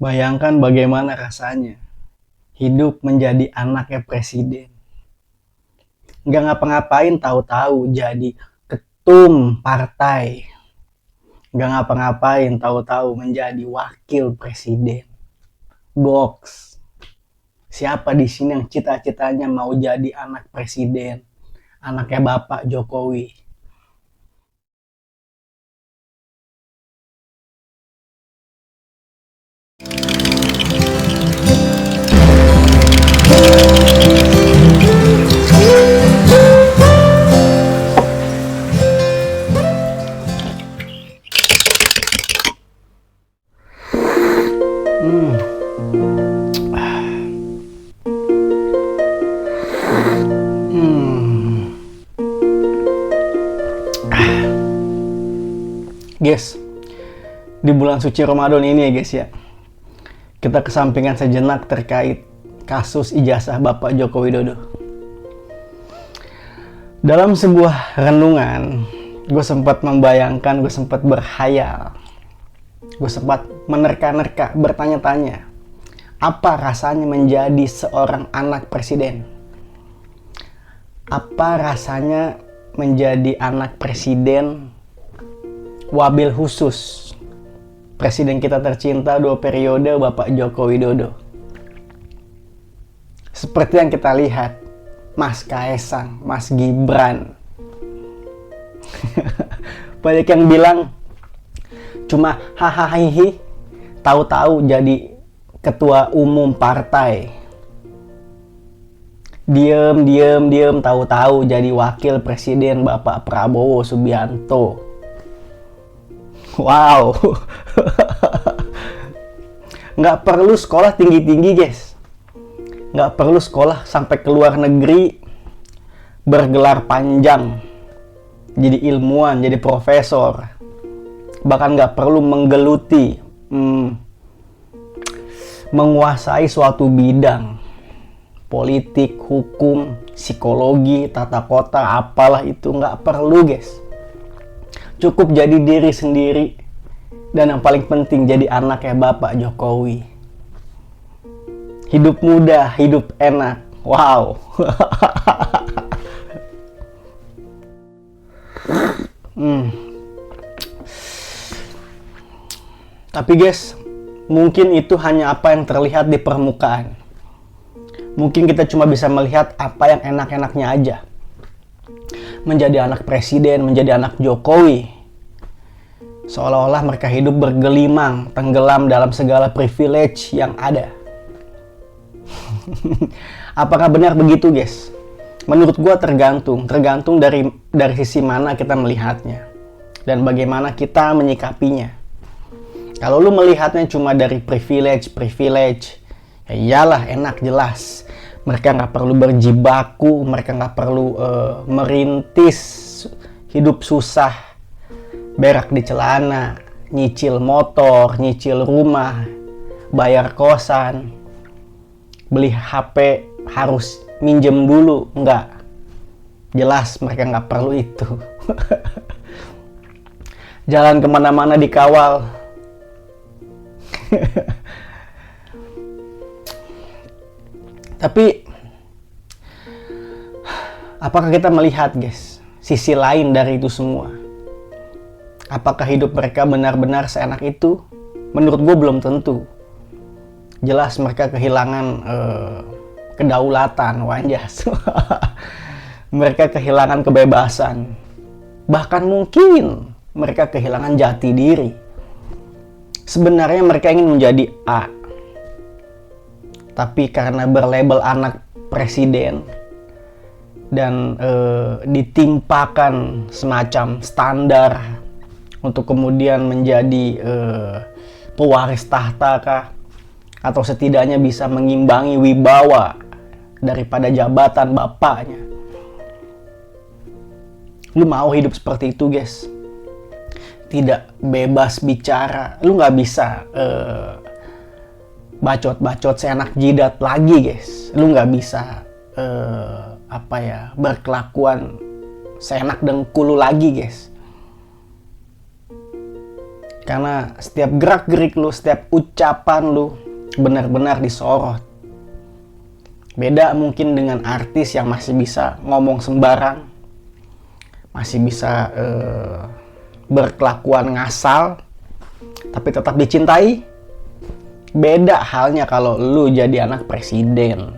Bayangkan bagaimana rasanya hidup menjadi anaknya presiden. Nggak ngapa-ngapain tahu-tahu jadi ketum partai. Nggak ngapa-ngapain tahu-tahu menjadi wakil presiden. Goks. Siapa di sini yang cita-citanya mau jadi anak presiden? Anaknya Bapak Jokowi. Guys, di bulan suci Ramadan ini ya guys ya, kita kesampingan sejenak terkait kasus ijazah Bapak Joko Widodo. Dalam sebuah renungan, gue sempat membayangkan, gue sempat berhayal, gue sempat menerka-nerka, bertanya-tanya, apa rasanya menjadi seorang anak presiden? Apa rasanya menjadi anak presiden wabil khusus presiden kita tercinta 2 periode Bapak Joko Widodo? Seperti yang kita lihat, Mas Kaesang, Mas Gibran. Banyak yang bilang cuma hahaha, tahu-tahu jadi ketua umum partai. Diem, tahu-tahu jadi wakil presiden Bapak Prabowo Subianto. Wow. Nggak perlu sekolah tinggi-tinggi guys. Nggak perlu sekolah sampai ke luar negeri, bergelar panjang, jadi ilmuwan, jadi profesor. Bahkan nggak perlu menggeluti, menguasai suatu bidang, politik, hukum, psikologi, tata kota, apalah itu, nggak perlu guys. Cukup jadi diri sendiri, dan yang paling penting jadi anaknya Bapak Jokowi. Hidup mudah, hidup enak. Wow. Tapi guys, mungkin itu hanya apa yang terlihat di permukaan. Mungkin kita cuma bisa melihat apa yang enak-enaknya aja. Menjadi anak presiden, menjadi anak Jokowi, seolah-olah mereka hidup bergelimang, tenggelam dalam segala privilege yang ada. Apakah benar begitu guys? Menurut gua tergantung dari sisi mana kita melihatnya dan bagaimana kita menyikapinya. Kalau lu melihatnya cuma dari privilege, ya iyalah enak jelas. Mereka nggak perlu berjibaku, mereka nggak perlu merintis hidup susah, berak di celana, nyicil motor, nyicil rumah, bayar kosan, beli HP harus minjem dulu, enggak. Jelas mereka nggak perlu itu. Jalan kemana-mana dikawal. Tapi apakah kita melihat guys sisi lain dari itu semua? Apakah hidup mereka benar-benar seenak itu? Menurut gue belum tentu. Jelas mereka kehilangan kedaulatan, wanjas. Mereka kehilangan kebebasan. Bahkan mungkin mereka kehilangan jati diri. Sebenarnya mereka ingin menjadi A. Tapi karena berlabel anak presiden dan ditimpakan semacam standar untuk kemudian menjadi pewaris tahta kah, atau setidaknya bisa mengimbangi wibawa daripada jabatan bapaknya. Lu mau hidup seperti itu guys? Tidak bebas bicara, lu nggak bisa bacot-bacot seenak jidat lagi guys. Lu nggak bisa berkelakuan seenak dengkul lu lagi guys. Karena setiap gerak-gerik lu, setiap ucapan lu benar-benar disorot. Beda mungkin dengan artis yang masih bisa ngomong sembarang, masih bisa berkelakuan ngasal, tapi tetap dicintai. Beda halnya kalau lu jadi anak presiden.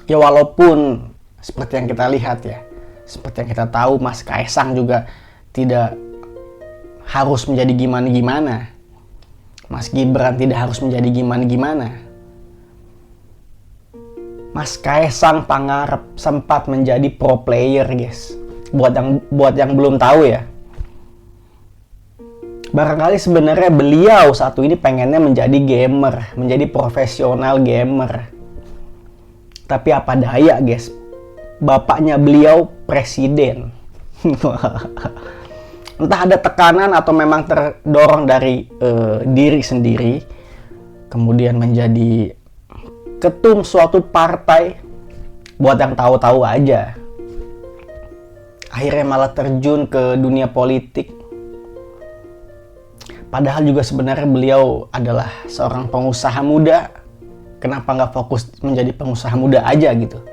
Ya walaupun seperti yang kita lihat ya, seperti yang kita tahu, Mas Kaisang juga tidak harus menjadi gimana-gimana. Mas Gibran tidak harus menjadi gimana-gimana. Mas Kaisang Pangarep sempat menjadi pro player, guys. Buat yang belum tahu ya, barangkali sebenarnya beliau satu ini pengennya menjadi gamer, menjadi profesional gamer. Tapi apa daya, guys, bapaknya beliau presiden. Entah ada tekanan atau memang terdorong dari diri sendiri, kemudian menjadi ketum suatu partai. Buat yang tahu-tahu aja, akhirnya malah terjun ke dunia politik. Padahal juga sebenarnya beliau adalah seorang pengusaha muda. Kenapa nggak fokus menjadi pengusaha muda aja gitu?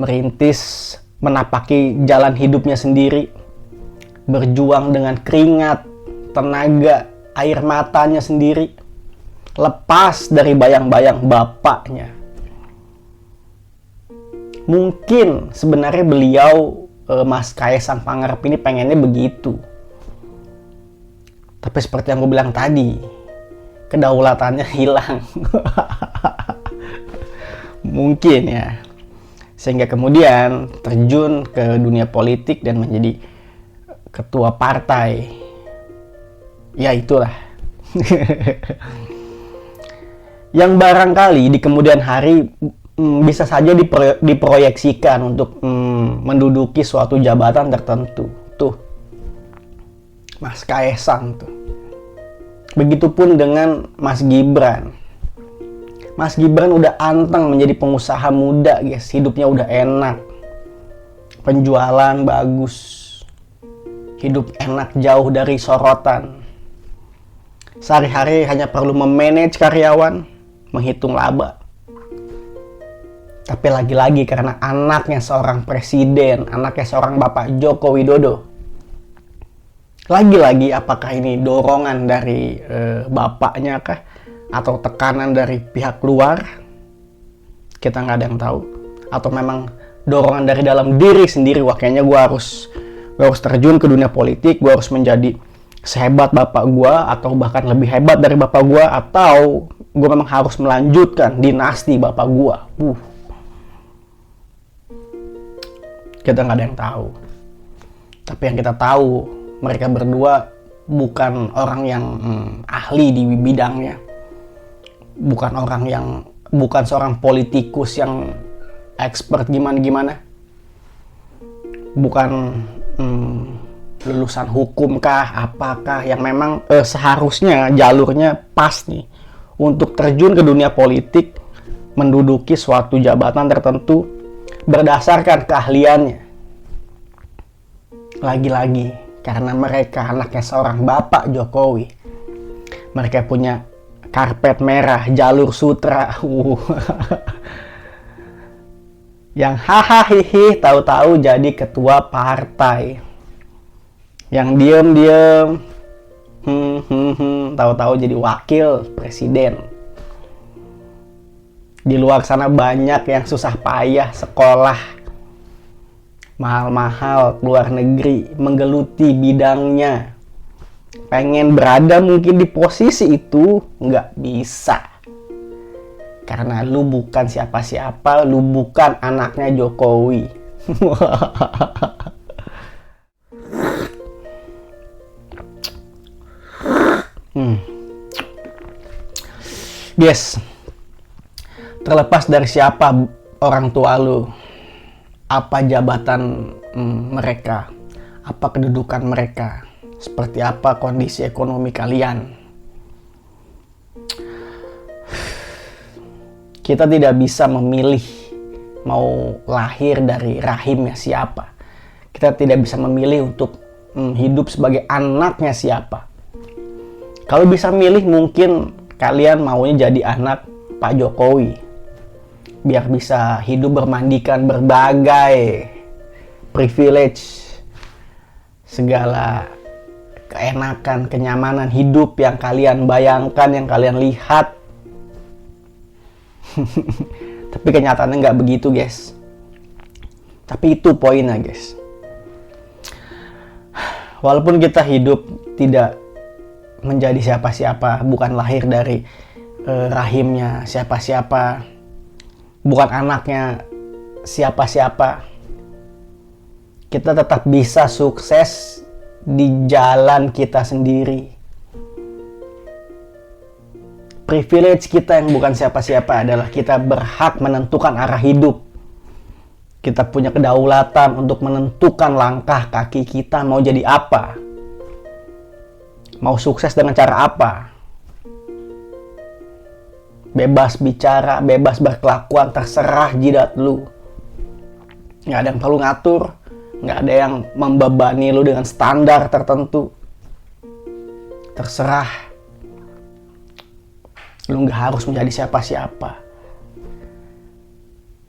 Merintis, menapaki jalan hidupnya sendiri. Berjuang dengan keringat, tenaga, air matanya sendiri. Lepas dari bayang-bayang bapaknya. Mungkin sebenarnya beliau, Mas Kaisang Pangarep ini pengennya begitu. Tapi seperti yang gue bilang tadi, kedaulatannya hilang. Mungkin ya. Sehingga kemudian terjun ke dunia politik dan menjadi ketua partai. Ya itulah. Yang barangkali di kemudian hari bisa saja diproyeksikan untuk menduduki suatu jabatan tertentu. Tuh, Mas Kaisang tuh. Begitupun dengan Mas Gibran. Mas Gibran udah anteng menjadi pengusaha muda, guys. Hidupnya udah enak. Penjualan bagus. Hidup enak jauh dari sorotan. Sehari-hari hanya perlu memanage karyawan, menghitung laba. Tapi lagi-lagi karena anaknya seorang presiden, anaknya seorang Bapak Joko Widodo. Lagi-lagi apakah ini dorongan dari bapaknya kah? Atau tekanan dari pihak luar? Kita nggak ada yang tahu. Atau memang dorongan dari dalam diri sendiri. Wah, kayaknya gue harus terjun ke dunia politik. Gue harus menjadi sehebat bapak gue. Atau bahkan lebih hebat dari bapak gue. Atau gue memang harus melanjutkan dinasti bapak gue. Kita nggak ada yang tahu. Tapi yang kita tahu, mereka berdua bukan orang yang ahli di bidangnya. Bukan seorang politikus yang expert gimana-gimana. Bukan lulusan hukum kah, apakah yang memang seharusnya jalurnya pas nih untuk terjun ke dunia politik, menduduki suatu jabatan tertentu berdasarkan keahliannya. Lagi-lagi karena mereka anaknya seorang Bapak Jokowi. Mereka punya karpet merah, jalur sutra. Yang hahaha tahu-tahu jadi ketua partai. Yang diem-diem tahu-tahu jadi wakil presiden. Di luar sana banyak yang susah payah sekolah mahal-mahal luar negeri, menggeluti bidangnya, pengen berada mungkin di posisi itu, nggak bisa. Karena lu bukan siapa-siapa, lu bukan anaknya Jokowi. Yes, terlepas dari siapa orang tua lu, apa jabatan mereka, apa kedudukan mereka, seperti apa kondisi ekonomi kalian, kita tidak bisa memilih mau lahir dari rahimnya siapa. Kita tidak bisa memilih untuk hidup sebagai anaknya siapa. Kalau bisa milih, mungkin kalian maunya jadi anak Pak Jokowi. Biar bisa hidup bermandikan berbagai privilege, segala keenakan, kenyamanan hidup yang kalian bayangkan, yang kalian lihat. Tapi kenyataannya nggak begitu, guys. Tapi itu poinnya, guys. Walaupun kita hidup tidak menjadi siapa-siapa, bukan lahir dari rahimnya siapa-siapa, bukan anaknya siapa-siapa, kita tetap bisa sukses di jalan kita sendiri. Privilege kita yang bukan siapa-siapa adalah kita berhak menentukan arah hidup. Kita punya kedaulatan untuk menentukan langkah kaki kita mau jadi apa. Mau sukses dengan cara apa. Bebas bicara, bebas berkelakuan, terserah jidat lu. Nggak ada yang perlu ngatur. Nggak ada yang membebani lu dengan standar tertentu. Terserah. Lu nggak harus menjadi siapa-siapa.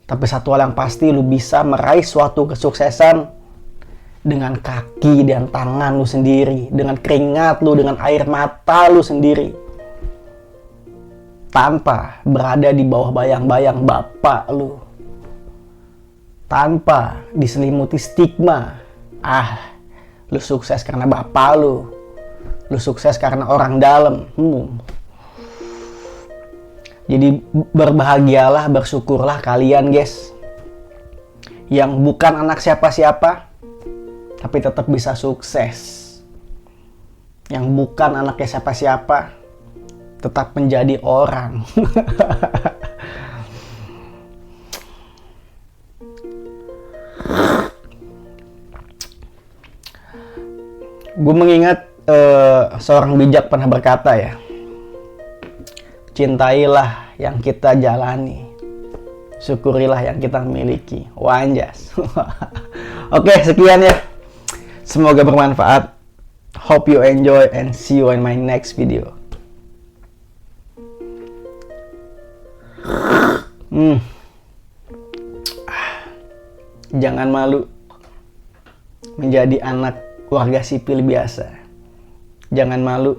Tapi satu hal yang pasti, lu bisa meraih suatu kesuksesan dengan kaki dan tangan lu sendiri, dengan keringat lu, dengan air mata lu sendiri, tanpa berada di bawah bayang-bayang bapak lu, tanpa diselimuti stigma. Lu sukses karena bapak lu sukses karena orang dalam. Jadi berbahagialah, bersyukurlah kalian, guys, yang bukan anak siapa-siapa tapi tetap bisa sukses. Yang bukan anaknya siapa-siapa tetap menjadi orang. Gue mengingat seorang bijak pernah berkata, ya, cintailah yang kita jalani, syukurilah yang kita miliki. Wanjas. Oke, sekian ya. Semoga bermanfaat. Hope you enjoy and see you in my next video. Jangan malu menjadi anak warga sipil biasa. Jangan malu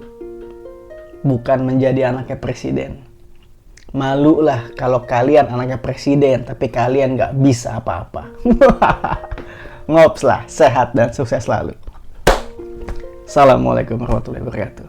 bukan menjadi anaknya presiden. Malulah kalau kalian anaknya presiden tapi kalian nggak bisa apa-apa. Ngops lah, sehat dan sukses selalu. Assalamualaikum warahmatullahi wabarakatuh.